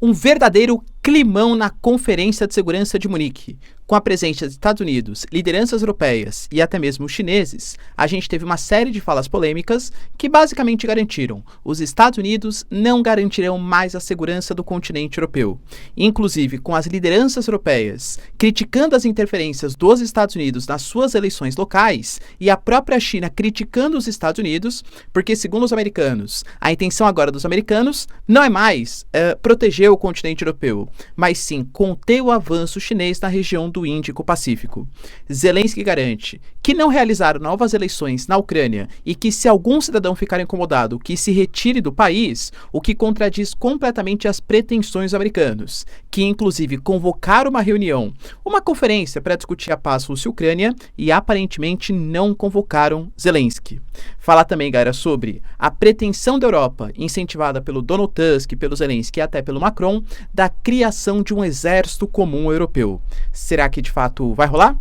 Um verdadeiro climão na Conferência de Segurança de Munique. Com a presença dos Estados Unidos, lideranças europeias e até mesmo chineses, a gente teve uma série de falas polêmicas que basicamente garantiram: os Estados Unidos não garantirão mais a segurança do continente europeu. Inclusive, com as lideranças europeias criticando as interferências dos Estados Unidos nas suas eleições locais e a própria China criticando os Estados Unidos, porque, segundo os americanos, a intenção agora dos americanos não é mais proteger o continente europeu, mas sim conter o avanço chinês na região do Índico-Pacífico. Zelensky garante que não realizaram novas eleições na Ucrânia e que, se algum cidadão ficar incomodado, que se retire do país, o que contradiz completamente as pretensões americanos, que inclusive convocaram uma reunião, uma conferência para discutir a paz Rússia-Ucrânia e aparentemente não convocaram Zelensky. Fala também, galera, sobre a pretensão da Europa, incentivada pelo Donald Tusk, pelo Zelensky e até pelo Macron, da criação de um exército comum europeu. Será que de fato vai rolar?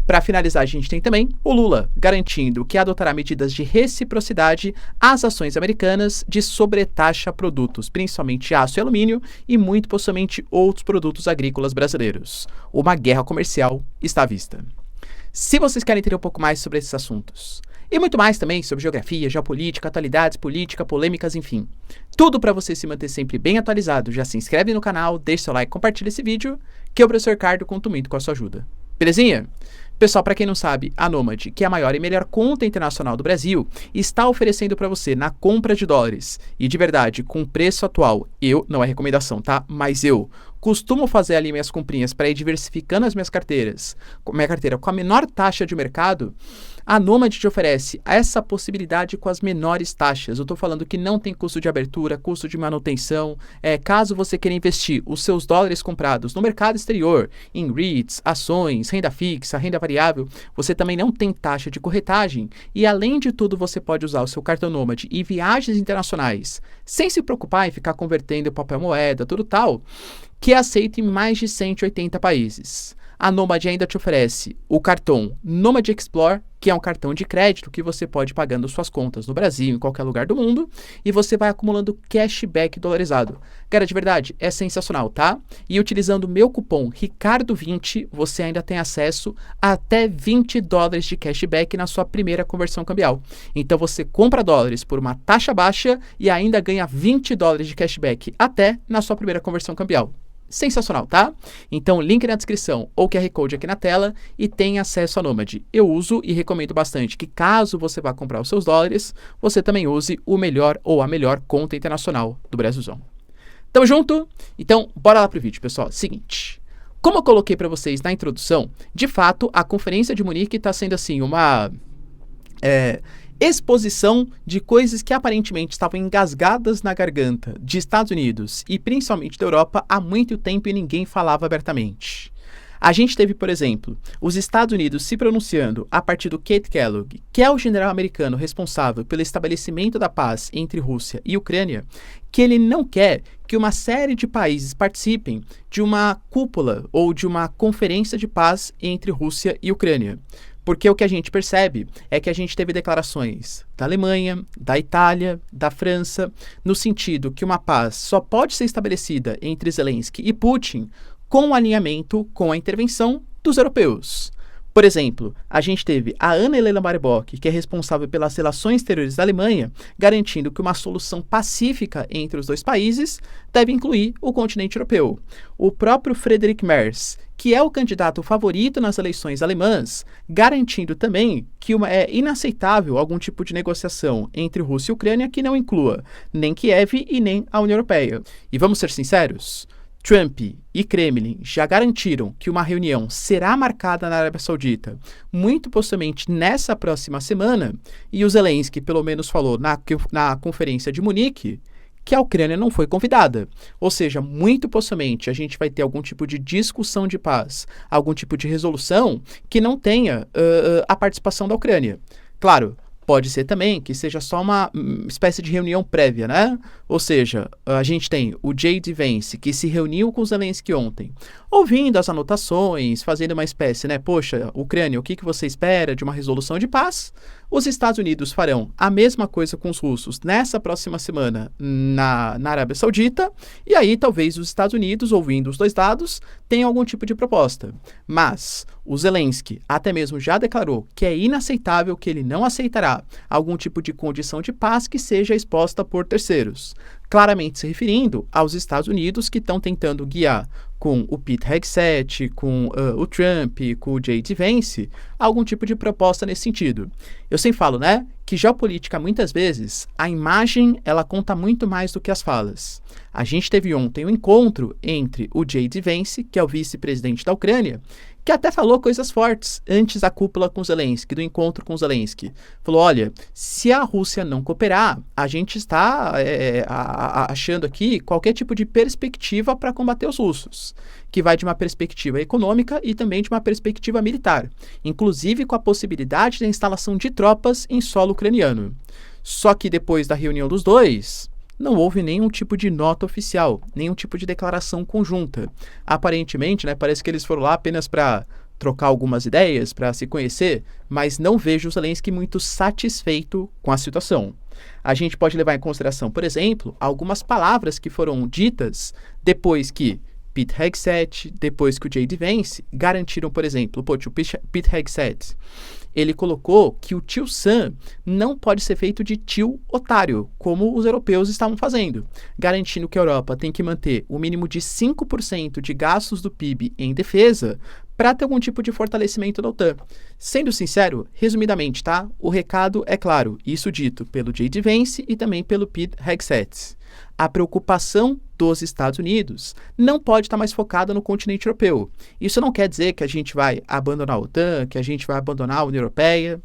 Para finalizar, a gente tem também o Lula garantindo que adotará medidas de reciprocidade às ações americanas de sobretaxa a produtos, principalmente aço e alumínio e muito possivelmente outros produtos agrícolas brasileiros. Uma guerra comercial está à vista. Se vocês querem entender um pouco mais sobre esses assuntos, e muito mais também sobre geografia, geopolítica, atualidades, política, polêmicas, enfim. Tudo para você se manter sempre bem atualizado. Já se inscreve no canal, deixa seu like, compartilha esse vídeo, que o professor Ricardo conta muito com a sua ajuda. Belezinha? Pessoal, para quem não sabe, a Nomad, que é a maior e melhor conta internacional do Brasil, está oferecendo para você na compra de dólares. E de verdade, com o preço atual, não é recomendação, tá? Mas eu costumo fazer ali minhas comprinhas para ir diversificando as minha carteira com a menor taxa de mercado. A Nomad te oferece essa possibilidade com as menores taxas. Eu estou falando que não tem custo de abertura, custo de manutenção. Caso você queira investir os seus dólares comprados no mercado exterior, em REITs, ações, renda fixa, renda variável, você também não tem taxa de corretagem. E além de tudo, você pode usar o seu cartão Nomad em viagens internacionais, sem se preocupar em ficar convertendo papel moeda, tudo tal, que é aceito em mais de 180 países. A Nomad ainda te oferece o cartão Nomad Explore, que é um cartão de crédito que você pode ir pagando suas contas no Brasil, em qualquer lugar do mundo, e você vai acumulando cashback dolarizado. Cara, de verdade, é sensacional, tá? E utilizando o meu cupom RICARDO20, você ainda tem acesso a até $20 de cashback na sua primeira conversão cambial. Então você compra dólares por uma taxa baixa e ainda ganha $20 de cashback até na sua primeira conversão cambial. Sensacional, tá? Então, link na descrição ou QR Code aqui na tela e tem acesso à Nomad. Eu uso e recomendo bastante que, caso você vá comprar os seus dólares, você também use o melhor ou a melhor conta internacional do Brasilzão. Tamo junto? Então, bora lá pro vídeo, pessoal. Seguinte, como eu coloquei para vocês na introdução, de fato, a Conferência de Munique está sendo assim uma exposição de coisas que aparentemente estavam engasgadas na garganta de Estados Unidos e principalmente da Europa há muito tempo e ninguém falava abertamente. A gente teve, por exemplo, os Estados Unidos se pronunciando a partir do Keith Kellogg, que é o general americano responsável pelo estabelecimento da paz entre Rússia e Ucrânia, que ele não quer que uma série de países participem de uma cúpula ou de uma conferência de paz entre Rússia e Ucrânia. Porque o que a gente percebe é que a gente teve declarações da Alemanha, da Itália, da França, no sentido que uma paz só pode ser estabelecida entre Zelensky e Putin com o alinhamento com a intervenção dos europeus. Por exemplo, a gente teve a Annalena Baerbock, que é responsável pelas relações exteriores da Alemanha, garantindo que uma solução pacífica entre os dois países deve incluir o continente europeu. O próprio Friedrich Merz, que é o candidato favorito nas eleições alemãs, garantindo também que é inaceitável algum tipo de negociação entre Rússia e Ucrânia que não inclua nem Kiev e nem a União Europeia. E vamos ser sinceros? Trump e Kremlin já garantiram que uma reunião será marcada na Arábia Saudita, muito possivelmente nessa próxima semana, e o Zelensky pelo menos falou na conferência de Munique que a Ucrânia não foi convidada. Ou seja, muito possivelmente a gente vai ter algum tipo de discussão de paz, algum tipo de resolução que não tenha a participação da Ucrânia. Claro, pode ser também que seja só uma espécie de reunião prévia, né? Ou seja, a gente tem o J.D. Vance, que se reuniu com o Zelensky ontem, ouvindo as anotações, fazendo uma espécie, né? Poxa, Ucrânia, o que você espera de uma resolução de paz? Os Estados Unidos farão a mesma coisa com os russos nessa próxima semana na Arábia Saudita, e aí talvez os Estados Unidos, ouvindo os dois lados, tenham algum tipo de proposta. Mas o Zelensky até mesmo já declarou que é inaceitável, que ele não aceitará algum tipo de condição de paz que seja exposta por terceiros. Claramente se referindo aos Estados Unidos, que estão tentando guiar com o Pete Hegseth, com o Trump, com o J.D. Vance, algum tipo de proposta nesse sentido. Eu sempre falo, né, que geopolítica, muitas vezes, a imagem, ela conta muito mais do que as falas. A gente teve ontem um encontro entre o J.D. Vance, que é o vice-presidente da Ucrânia, que até falou coisas fortes antes da cúpula com Zelensky, do encontro com Zelensky. Falou, olha, se a Rússia não cooperar, a gente está achando aqui qualquer tipo de perspectiva para combater os russos, que vai de uma perspectiva econômica e também de uma perspectiva militar, inclusive com a possibilidade da instalação de tropas em solo ucraniano. Só que depois da reunião dos dois, não houve nenhum tipo de nota oficial, nenhum tipo de declaração conjunta. Aparentemente, né, parece que eles foram lá apenas para trocar algumas ideias, para se conhecer, mas não vejo o Zelensky muito satisfeito com a situação. A gente pode levar em consideração, por exemplo, algumas palavras que foram ditas depois que Pete Hegseth, depois que o J.D. Vance garantiram, por exemplo, o Pete Hegseth, ele colocou que o tio Sam não pode ser feito de tio otário, como os europeus estavam fazendo, garantindo que a Europa tem que manter o mínimo de 5% de gastos do PIB em defesa para ter algum tipo de fortalecimento da OTAN. Sendo sincero, resumidamente, tá? O recado é claro, isso dito pelo J.D. Vance e também pelo Pete Hegseth. A preocupação dos Estados Unidos não pode estar mais focada no continente europeu. Isso não quer dizer que a gente vai abandonar a OTAN, que a gente vai abandonar a União Europeia,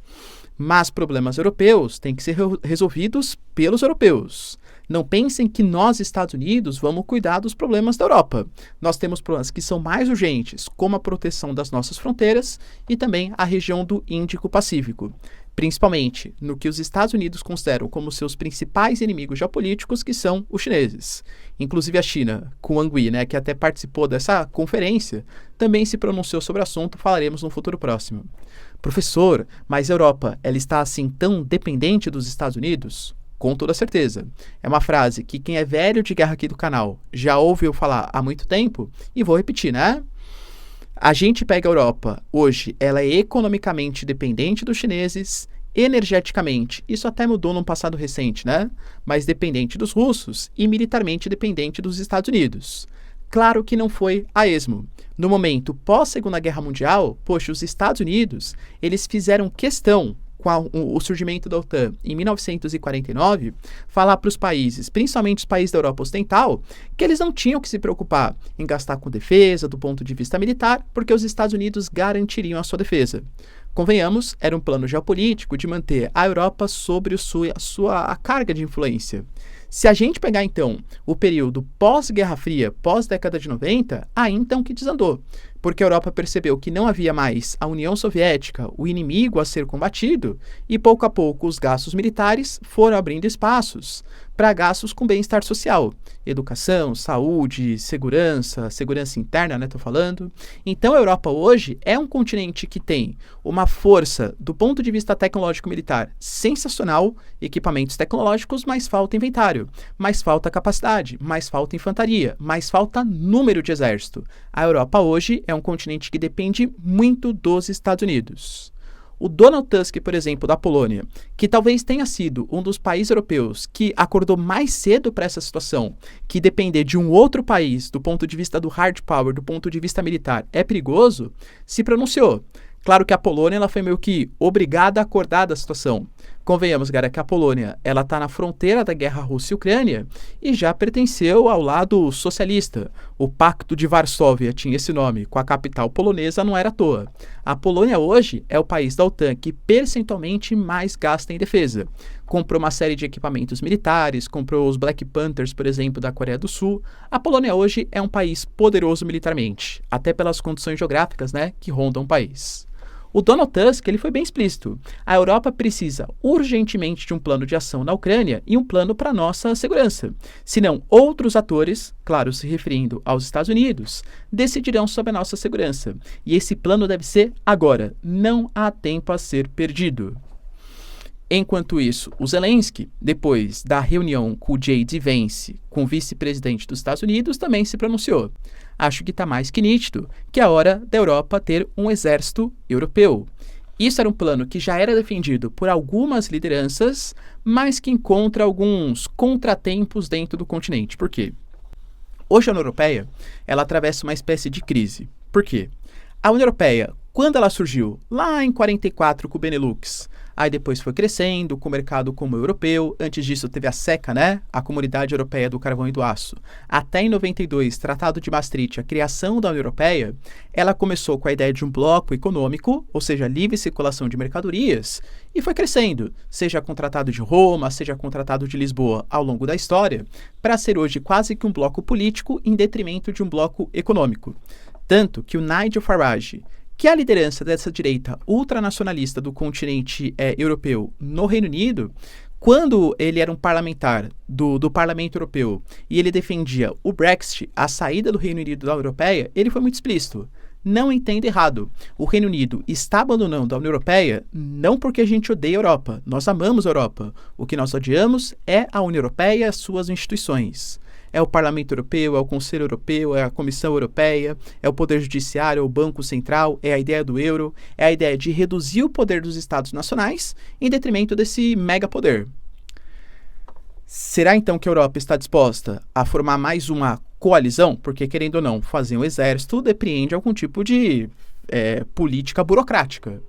mas problemas europeus têm que ser resolvidos pelos europeus. Não pensem que nós, Estados Unidos, vamos cuidar dos problemas da Europa. Nós temos problemas que são mais urgentes, como a proteção das nossas fronteiras e também a região do Índico-Pacífico, principalmente no que os Estados Unidos consideram como seus principais inimigos geopolíticos, que são os chineses. Inclusive a China, com Wang Yi, né, que até participou dessa conferência, também se pronunciou sobre o assunto, falaremos no futuro próximo. Professor, mas a Europa, ela está assim tão dependente dos Estados Unidos? Com toda certeza. É uma frase que quem é velho de guerra aqui do canal já ouviu falar há muito tempo, e vou repetir, né? A gente pega a Europa, hoje, ela é economicamente dependente dos chineses, energeticamente, isso até mudou num passado recente, né? Mas dependente dos russos e militarmente dependente dos Estados Unidos. Claro que não foi a esmo. No momento pós-Segunda Guerra Mundial, poxa, os Estados Unidos, eles fizeram questão, com o surgimento da OTAN em 1949, falar para os países, principalmente os países da Europa Ocidental, que eles não tinham que se preocupar em gastar com defesa do ponto de vista militar, porque os Estados Unidos garantiriam a sua defesa. Convenhamos, era um plano geopolítico de manter a Europa sobre a carga de influência. Se a gente pegar, então, o período pós-Guerra Fria, pós-década de 90, aí então que desandou. Porque a Europa percebeu que não havia mais a União Soviética, o inimigo a ser combatido, e pouco a pouco os gastos militares foram abrindo espaços para gastos com bem-estar social, educação, saúde, segurança interna, né, tô falando. Então a Europa hoje é um continente que tem uma força do ponto de vista tecnológico-militar sensacional, equipamentos tecnológicos, mas falta inventário, mais falta capacidade, mais falta infantaria, mais falta número de exército. A Europa hoje é um continente que depende muito dos Estados Unidos. O Donald Tusk, por exemplo, da Polônia, que talvez tenha sido um dos países europeus que acordou mais cedo para essa situação, que depender de um outro país do ponto de vista do hard power, do ponto de vista militar, é perigoso, se pronunciou. Claro que a Polônia ela foi meio que obrigada a acordar da situação. Convenhamos, galera, que a Polônia ela está na fronteira da guerra Rússia e Ucrânia e já pertenceu ao lado socialista. O Pacto de Varsóvia tinha esse nome, com a capital polonesa não era à toa. A Polônia hoje é o país da OTAN que percentualmente mais gasta em defesa. Comprou uma série de equipamentos militares, comprou os Black Panthers, por exemplo, da Coreia do Sul. A Polônia hoje é um país poderoso militarmente, até pelas condições geográficas, né, que rondam o país. O Donald Tusk ele foi bem explícito. A Europa precisa urgentemente de um plano de ação na Ucrânia e um plano para nossa segurança. Senão, outros atores, claro, se referindo aos Estados Unidos, decidirão sobre a nossa segurança. E esse plano deve ser agora. Não há tempo a ser perdido. Enquanto isso, o Zelensky, depois da reunião com o J.D. Vance, com o vice-presidente dos Estados Unidos, também se pronunciou. Acho que está mais que nítido que é a hora da Europa ter um exército europeu. Isso era um plano que já era defendido por algumas lideranças, mas que encontra alguns contratempos dentro do continente. Por quê? Hoje a União Europeia, ela atravessa uma espécie de crise. Por quê? A União Europeia, quando ela surgiu lá em 44 com o Benelux, aí depois foi crescendo com o mercado comum europeu, antes disso teve a CECA, né? A Comunidade Europeia do Carvão e do Aço. Até em 92, Tratado de Maastricht, a criação da União Europeia, ela começou com a ideia de um bloco econômico, ou seja, livre circulação de mercadorias, e foi crescendo, seja com o Tratado de Roma, seja com o Tratado de Lisboa ao longo da história, para ser hoje quase que um bloco político em detrimento de um bloco econômico. Tanto que o Nigel Farage, que é a liderança dessa direita ultranacionalista do continente europeu no Reino Unido, quando ele era um parlamentar do Parlamento Europeu e ele defendia o Brexit, a saída do Reino Unido da União Europeia, ele foi muito explícito. Não entenda errado. O Reino Unido está abandonando a União Europeia não porque a gente odeia a Europa. Nós amamos a Europa. O que nós odiamos é a União Europeia e as suas instituições. É o Parlamento Europeu, é o Conselho Europeu, é a Comissão Europeia, é o Poder Judiciário, é o Banco Central, é a ideia do euro, é a ideia de reduzir o poder dos Estados nacionais em detrimento desse megapoder. Será então que a Europa está disposta a formar mais uma coalizão? Porque, querendo ou não, fazer um exército depreende algum tipo de política burocrática.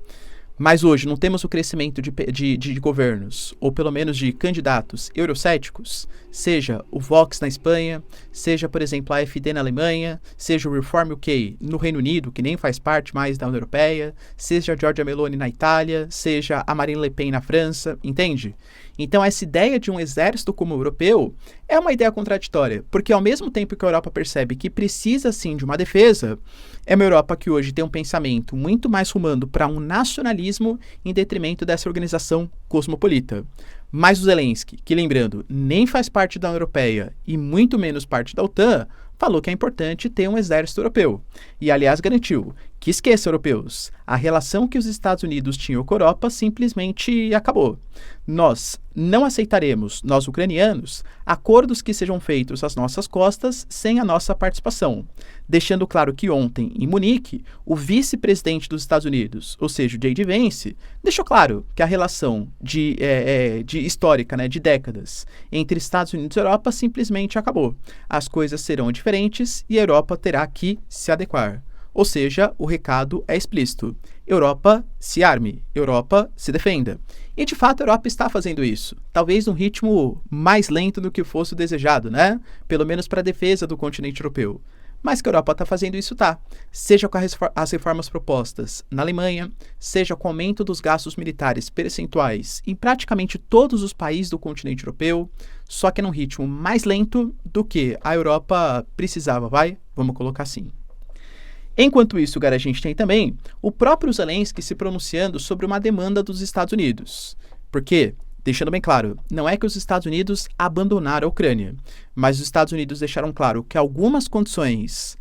Mas hoje não temos o crescimento de governos, ou pelo menos de candidatos eurocéticos, seja o Vox na Espanha, seja, por exemplo, a AfD na Alemanha, seja o Reform UK no Reino Unido, que nem faz parte mais da União Europeia, seja a Giorgia Meloni na Itália, seja a Marine Le Pen na França, entende? Então essa ideia de um exército como europeu é uma ideia contraditória, porque ao mesmo tempo que a Europa percebe que precisa sim de uma defesa, é uma Europa que hoje tem um pensamento muito mais rumando para um nacionalismo em detrimento dessa organização cosmopolita. Mas o Zelensky, que lembrando, nem faz parte da União Europeia e muito menos parte da OTAN, falou que é importante ter um exército europeu. E, aliás, garantiu que, esqueça, europeus, a relação que os Estados Unidos tinham com a Europa simplesmente acabou. Nós não aceitaremos, nós ucranianos, acordos que sejam feitos às nossas costas sem a nossa participação. Deixando claro que ontem, em Munique, o vice-presidente dos Estados Unidos, ou seja, o J.D. Vance, deixou claro que a relação histórica, né, de décadas, entre Estados Unidos e Europa simplesmente acabou. As coisas serão diferentes e a Europa terá que se adequar. Ou seja, o recado é explícito. Europa se arme, Europa se defenda. E de fato a Europa está fazendo isso. Talvez num ritmo mais lento do que fosse o desejado, né? Pelo menos para a defesa do continente europeu. Mas que a Europa está fazendo isso, tá. Seja com as reformas propostas na Alemanha, seja com o aumento dos gastos militares percentuais em praticamente todos os países do continente europeu, só que num ritmo mais lento do que a Europa precisava, Vamos colocar assim. Enquanto isso, a gente tem também o próprio Zelensky se pronunciando sobre uma demanda dos Estados Unidos. Porque, deixando bem claro, não é que os Estados Unidos abandonaram a Ucrânia, mas os Estados Unidos deixaram claro que algumas condições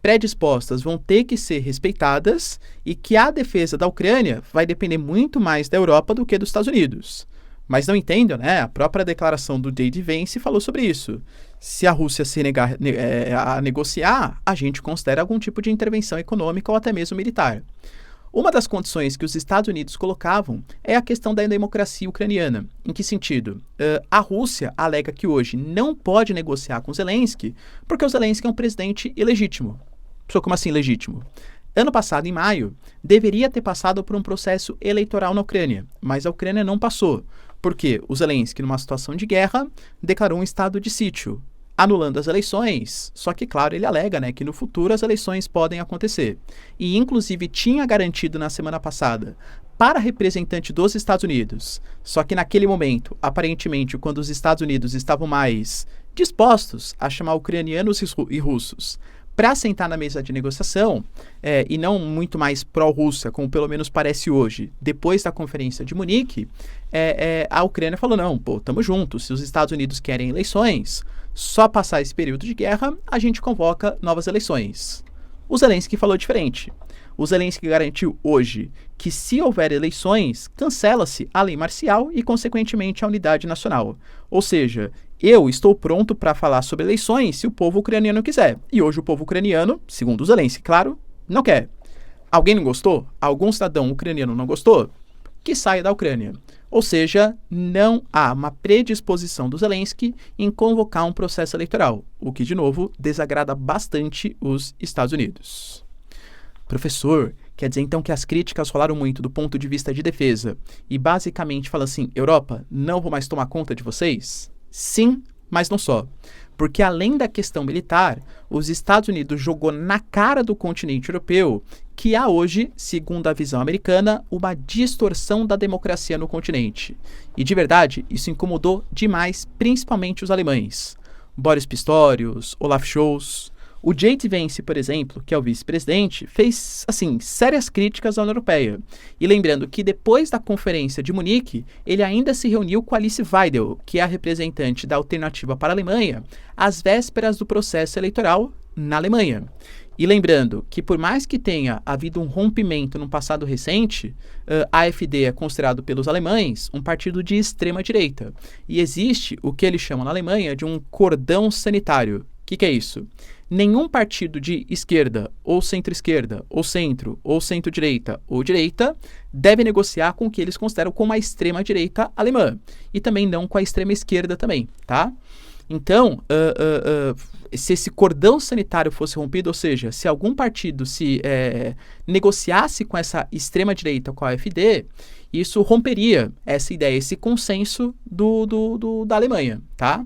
predispostas vão ter que ser respeitadas e que a defesa da Ucrânia vai depender muito mais da Europa do que dos Estados Unidos. Mas não entendam, né? A própria declaração do J.D. Vance falou sobre isso. Se a Rússia se negar a negociar, a gente considera algum tipo de intervenção econômica ou até mesmo militar. Uma das condições que os Estados Unidos colocavam é a questão da democracia ucraniana. Em que sentido? A Rússia alega que hoje não pode negociar com Zelensky porque o Zelensky é um presidente ilegítimo. Como assim ilegítimo? Ano passado, em maio, deveria ter passado por um processo eleitoral na Ucrânia, mas a Ucrânia não passou, porque o Zelensky, numa situação de guerra, declarou um estado de sítio, anulando as eleições, só que, claro, ele alega, né, que no futuro as eleições podem acontecer. E, inclusive, tinha garantido na semana passada para representante dos Estados Unidos, só que naquele momento, aparentemente, quando os Estados Unidos estavam mais dispostos a chamar ucranianos e russos para sentar na mesa de negociação, e não muito mais pró-Rússia, como pelo menos parece hoje, depois da conferência de Munique, a Ucrânia falou, não, tamo junto, se os Estados Unidos querem eleições, só passar esse período de guerra, a gente convoca novas eleições. O Zelensky falou diferente. O Zelensky garantiu hoje que, se houver eleições, cancela-se a lei marcial e, consequentemente, a unidade nacional. Ou seja, eu estou pronto para falar sobre eleições se o povo ucraniano quiser. E hoje o povo ucraniano, segundo o Zelensky, claro, não quer. Alguém não gostou? Algum cidadão ucraniano não gostou? Que saia da Ucrânia. Ou seja, não há uma predisposição do Zelensky em convocar um processo eleitoral, o que, de novo, desagrada bastante os Estados Unidos. Professor, quer dizer então que as críticas rolaram muito do ponto de vista de defesa e basicamente fala assim, Europa, não vou mais tomar conta de vocês? Sim, mas não só. Porque além da questão militar, os Estados Unidos jogou na cara do continente europeu que há hoje, segundo a visão americana, uma distorção da democracia no continente. E de verdade, isso incomodou demais, principalmente os alemães. Boris Pistorius, Olaf Scholz. O J.D. Vance, por exemplo, que é o vice-presidente, fez, assim, sérias críticas à União Europeia. E lembrando que depois da conferência de Munique, ele ainda se reuniu com Alice Weidel, que é a representante da Alternativa para a Alemanha, às vésperas do processo eleitoral na Alemanha. E lembrando que, por mais que tenha havido um rompimento no passado recente, a AfD é considerado pelos alemães um partido de extrema-direita. E existe o que eles chamam na Alemanha de um cordão sanitário. O que é isso? Nenhum partido de esquerda, ou centro-esquerda, ou centro, ou centro-direita, ou direita, deve negociar com o que eles consideram como a extrema-direita alemã. E também não com a extrema-esquerda também, tá? Então, se esse cordão sanitário fosse rompido, ou seja, se algum partido se negociasse com essa extrema-direita, com a AfD, isso romperia essa ideia, esse consenso da Alemanha, tá?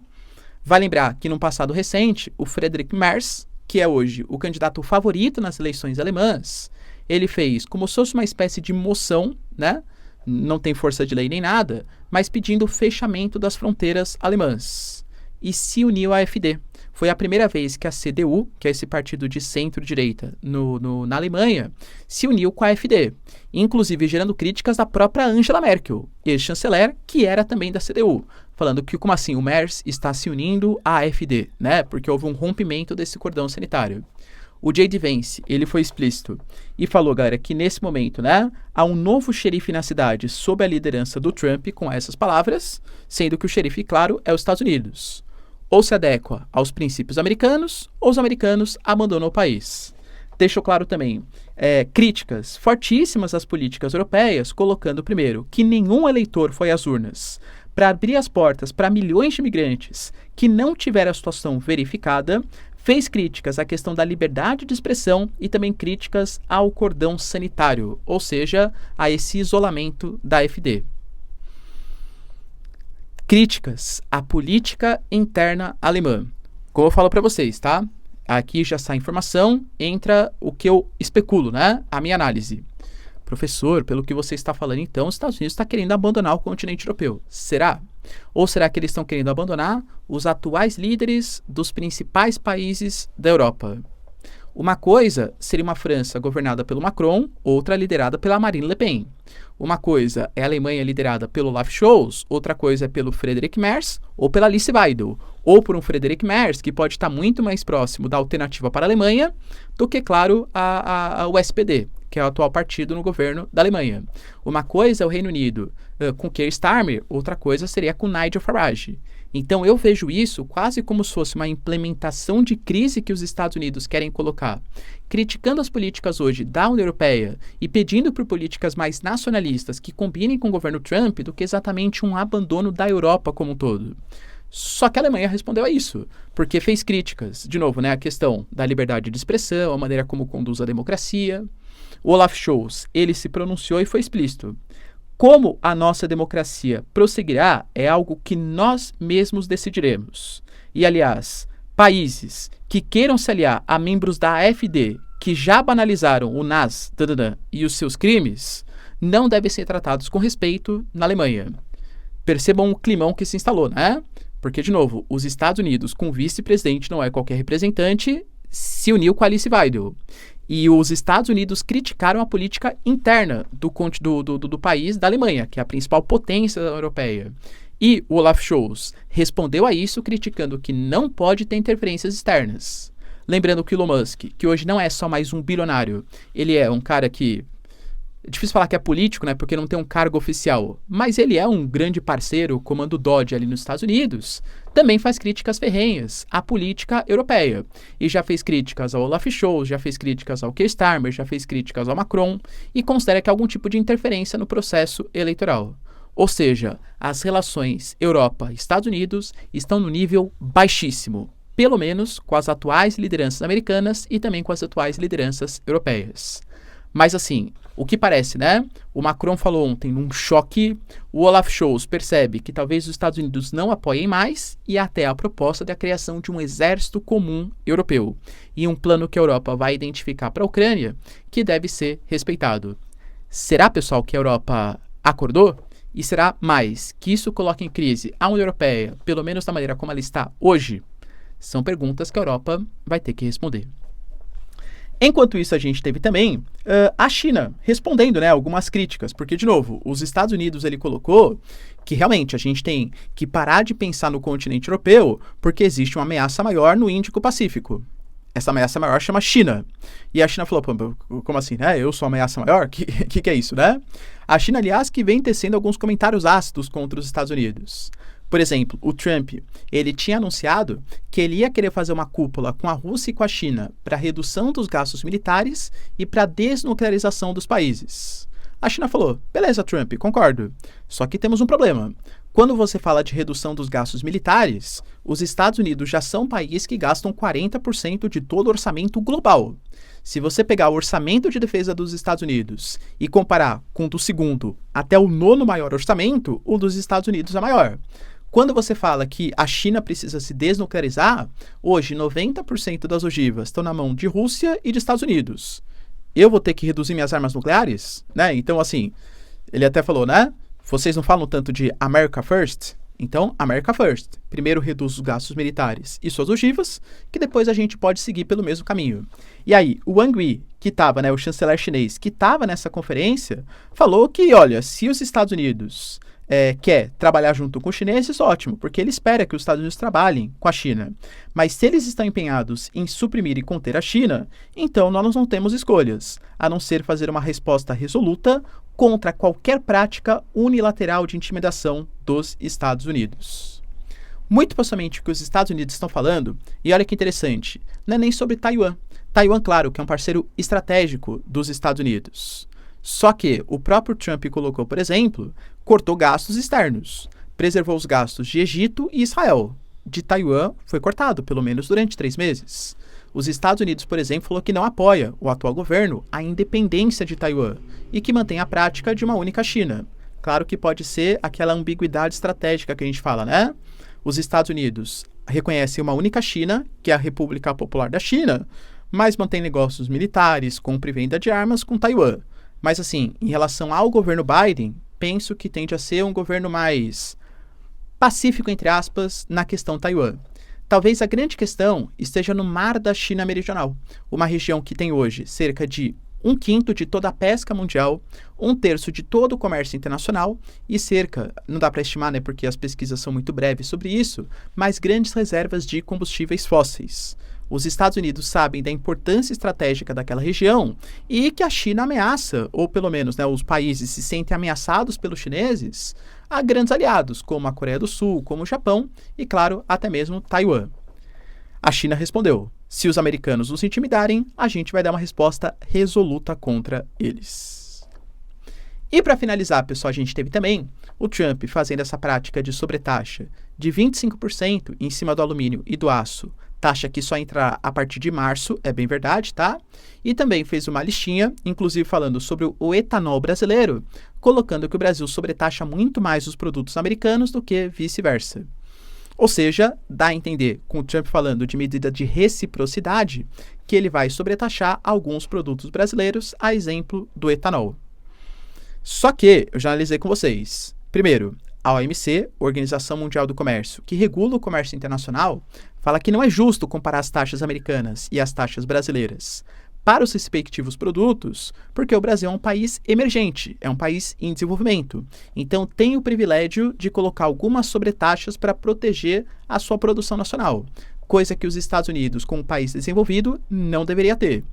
Vai lembrar que no passado recente, o Friedrich Merz, que é hoje o candidato favorito nas eleições alemãs, ele fez como se fosse uma espécie de moção, né? Não tem força de lei nem nada, mas pedindo o fechamento das fronteiras alemãs. E se uniu à AfD. Foi a primeira vez que a CDU, que é esse partido de centro-direita na Alemanha, se uniu com a AfD, inclusive gerando críticas da própria Angela Merkel, ex-chanceler, que era também da CDU, falando que, como assim, o Merz está se unindo à AfD, né? Porque houve um rompimento desse cordão sanitário. O J.D. Vance, ele foi explícito e falou, galera, que nesse momento, né, há um novo xerife na cidade sob a liderança do Trump, com essas palavras, sendo que o xerife, claro, é os Estados Unidos. Ou se adequa aos princípios americanos, ou os americanos abandonam o país. Deixou claro também críticas fortíssimas às políticas europeias, colocando, primeiro, que nenhum eleitor foi às urnas para abrir as portas para milhões de imigrantes que não tiveram a situação verificada, fez críticas à questão da liberdade de expressão e também críticas ao cordão sanitário, ou seja, a esse isolamento da AfD. Críticas à política interna alemã. Como eu falo para vocês, tá? Aqui já sai informação, entra o que eu especulo, né? A minha análise. Professor, pelo que você está falando, então, os Estados Unidos está querendo abandonar o continente europeu. Será? Ou será que eles estão querendo abandonar os atuais líderes dos principais países da Europa? Uma coisa seria uma França governada pelo Macron, outra liderada pela Marine Le Pen. Uma coisa é a Alemanha liderada pelo Olaf Scholz, outra coisa é pelo Friedrich Merz ou pela Alice Weidel, ou por um Friedrich Merz que pode estar muito mais próximo da Alternativa para a Alemanha do que, claro, o SPD, que é o atual partido no governo da Alemanha. Uma coisa é o Reino Unido com Keir Starmer, outra coisa seria com Nigel Farage. Então eu vejo isso quase como se fosse uma implementação de crise que os Estados Unidos querem colocar, criticando as políticas hoje da União Europeia e pedindo por políticas mais nacionalistas que combinem com o governo Trump do que exatamente um abandono da Europa como um todo. Só que a Alemanha respondeu a isso, porque fez críticas, de novo, né, a questão da liberdade de expressão, a maneira como conduz a democracia. O Olaf Scholz, ele se pronunciou e foi explícito. Como a nossa democracia prosseguirá é algo que nós mesmos decidiremos. E, aliás, países que queiram se aliar a membros da AfD, que já banalizaram o NAS e os seus crimes, não devem ser tratados com respeito na Alemanha. Percebam o climão que se instalou, né? Porque, de novo, os Estados Unidos, com o vice-presidente, não é qualquer representante, se uniu com a Alice Weidel. E os Estados Unidos criticaram a política interna do país, da Alemanha, que é a principal potência europeia. E o Olaf Scholz respondeu a isso criticando que não pode ter interferências externas. Lembrando que o Elon Musk, que hoje não é só mais um bilionário, ele é um cara que... É difícil falar que é político, né? Porque não tem um cargo oficial. Mas ele é um grande parceiro, comando Dodge ali nos Estados Unidos. Também faz críticas ferrenhas à política europeia. E já fez críticas ao Olaf Scholz, já fez críticas ao Keir Starmer, já fez críticas ao Macron. E considera que há algum tipo de interferência no processo eleitoral. Ou seja, as relações Europa-Estados Unidos estão no nível baixíssimo. Pelo menos com as atuais lideranças americanas e também com as atuais lideranças europeias. Mas assim, o que parece, né? O Macron falou ontem num choque, o Olaf Scholz percebe que talvez os Estados Unidos não apoiem mais e até a proposta da criação de um exército comum europeu e um plano que a Europa vai identificar para a Ucrânia que deve ser respeitado. Será, pessoal, que a Europa acordou? E será mais que isso coloque em crise a União Europeia, pelo menos da maneira como ela está hoje? São perguntas que a Europa vai ter que responder. Enquanto isso, a gente teve também a China respondendo, né, algumas críticas, porque, de novo, os Estados Unidos ele colocou que realmente a gente tem que parar de pensar no continente europeu porque existe uma ameaça maior no Índico-Pacífico. Essa ameaça maior chama China. E a China falou, como assim, né? Eu sou a ameaça maior? Que é isso, né? A China, aliás, que vem tecendo alguns comentários ácidos contra os Estados Unidos. Por exemplo, o Trump, ele tinha anunciado que ele ia querer fazer uma cúpula com a Rússia e com a China para redução dos gastos militares e para desnuclearização dos países. A China falou, beleza, Trump, concordo. Só que temos um problema. Quando você fala de redução dos gastos militares, os Estados Unidos já são um país que gastam 40% de todo o orçamento global. Se você pegar o orçamento de defesa dos Estados Unidos e comparar com o do segundo até o nono maior orçamento, o dos Estados Unidos é maior. Quando você fala que a China precisa se desnuclearizar, hoje 90% das ogivas estão na mão de Rússia e de Estados Unidos. Eu vou ter que reduzir minhas armas nucleares? Né? Então, assim, ele até falou, né? Vocês não falam tanto de America First? Então, America First. Primeiro reduz os gastos militares e suas ogivas, que depois a gente pode seguir pelo mesmo caminho. E aí, o Wang Yi, que estava, né, o chanceler chinês, que estava nessa conferência, falou que, olha, se os Estados Unidos quer trabalhar junto com os chineses, ótimo, porque ele espera que os Estados Unidos trabalhem com a China. Mas se eles estão empenhados em suprimir e conter a China, então nós não temos escolhas, a não ser fazer uma resposta resoluta contra qualquer prática unilateral de intimidação dos Estados Unidos. Muito possivelmente o que os Estados Unidos estão falando, e olha que interessante, não é nem sobre Taiwan. Taiwan, claro, que é um parceiro estratégico dos Estados Unidos. Só que o próprio Trump colocou, por exemplo, cortou gastos externos, preservou os gastos de Egito e Israel. De Taiwan foi cortado, pelo menos durante 3 meses. Os Estados Unidos, por exemplo, falou que não apoia o atual governo a independência de Taiwan e que mantém a prática de uma única China. Claro que pode ser aquela ambiguidade estratégica que a gente fala, né? Os Estados Unidos reconhecem uma única China, que é a República Popular da China, mas mantém negócios militares, compra e venda de armas com Taiwan. Mas assim, em relação ao governo Biden, penso que tende a ser um governo mais pacífico, entre aspas, na questão Taiwan. Talvez a grande questão esteja no Mar da China Meridional, uma região que tem hoje cerca de 1/5 de toda a pesca mundial, 1/3 de todo o comércio internacional e cerca, não dá para estimar, né, porque as pesquisas são muito breves sobre isso, mas grandes reservas de combustíveis fósseis. Os Estados Unidos sabem da importância estratégica daquela região e que a China ameaça, ou pelo menos, né, os países se sentem ameaçados pelos chineses, a grandes aliados, como a Coreia do Sul, como o Japão e, claro, até mesmo Taiwan. A China respondeu, se os americanos nos intimidarem, a gente vai dar uma resposta resoluta contra eles. E para finalizar, pessoal, a gente teve também o Trump fazendo essa prática de sobretaxa de 25% em cima do alumínio e do aço, taxa que só entrará a partir de março, é bem verdade, tá? E também fez uma listinha, inclusive falando sobre o etanol brasileiro, colocando que o Brasil sobretaxa muito mais os produtos americanos do que vice-versa. Ou seja, dá a entender, com o Trump falando de medida de reciprocidade, que ele vai sobretaxar alguns produtos brasileiros, a exemplo do etanol. Só que, eu já analisei com vocês. Primeiro, a OMC, Organização Mundial do Comércio, que regula o comércio internacional, fala que não é justo comparar as taxas americanas e as taxas brasileiras para os respectivos produtos, porque o Brasil é um país emergente, é um país em desenvolvimento. Então, tem o privilégio de colocar algumas sobretaxas para proteger a sua produção nacional. coisa que os Estados Unidos, como um país desenvolvido, não deveria ter.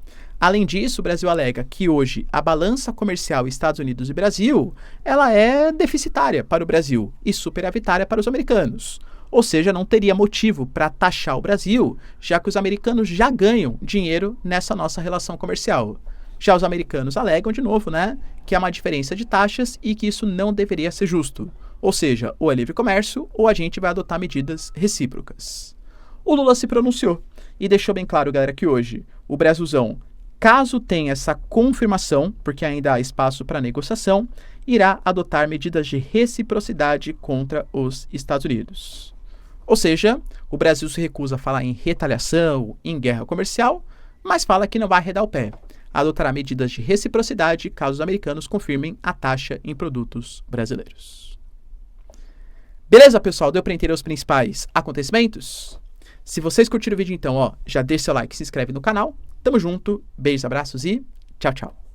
Além disso, o Brasil alega que hoje a balança comercial Estados Unidos e Brasil, ela é deficitária para o Brasil e superavitária para os americanos. Ou seja, não teria motivo para taxar o Brasil, já que os americanos já ganham dinheiro nessa nossa relação comercial. Já os americanos alegam, de novo, que há uma diferença de taxas e que isso não deveria ser justo. Ou seja, ou é livre comércio ou a gente vai adotar medidas recíprocas. O Lula se pronunciou e deixou bem claro, galera, que hoje o Brasilzão, caso tenha essa confirmação, porque ainda há espaço para negociação, irá adotar medidas de reciprocidade contra os Estados Unidos. Ou seja, o Brasil se recusa a falar em retaliação, em guerra comercial, mas fala que não vai arredar o pé. Adotará medidas de reciprocidade caso os americanos confirmem a taxa em produtos brasileiros. Beleza, pessoal? Deu para entender os principais acontecimentos? Se vocês curtiram o vídeo, então, já deixa seu like e se inscreve no canal. Tamo junto, beijos, abraços e tchau, tchau.